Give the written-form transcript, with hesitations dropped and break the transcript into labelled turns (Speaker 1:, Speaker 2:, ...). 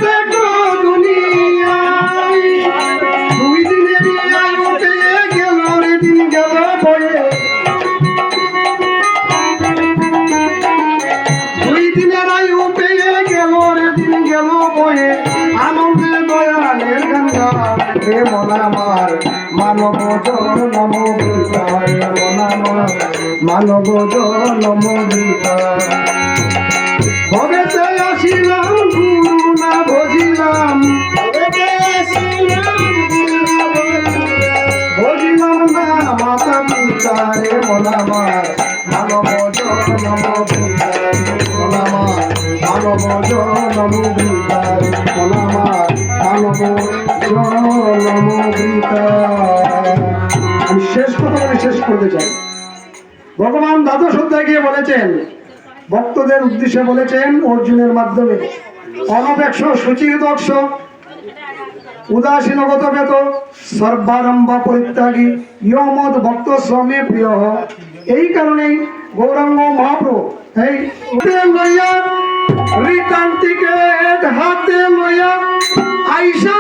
Speaker 1: দেখো দুনিয়ায় 2 দিনেরই আয়ু পেয়ে গেল রে দিন গেল বয়ে 2 দিনের আয়ু পেয়ে গেল রে দিন গেল বয়ে আনন্দে দয়ালের গান গাবে মন আমার মানব জনম বিদায় মন আমার মানব জনম বিদায় ভবেতে আসিলাম গুরু না বুঝিলাম বুঝিলাম না মাতা পিতা রে মন আমার মানব জনম বিদায় মন আমার মানব জনম বিদায় মন আমার মানব জনম বিদায়। আমি শেষ কথা বলে শেষ করতে চাই। ভগবান দ্বাদশ অধ্যায়ে গিয়ে বলেছেন, ভক্তদের উদ্দেশ্যে বলেছেন অর্জুনের মাধ্যমে, অনপেক্ষ শুচির দর্শ উদাসীনগত বেত সর্বারম্ভ পরিত্যাগী ইয়মদ ভক্ত শ্রমে প্রিয়। এই কারণেই গৌরাঙ্গ মহাপ্রভু এই লইয়া রিকান্তিকে হাতে লইয়া আইসা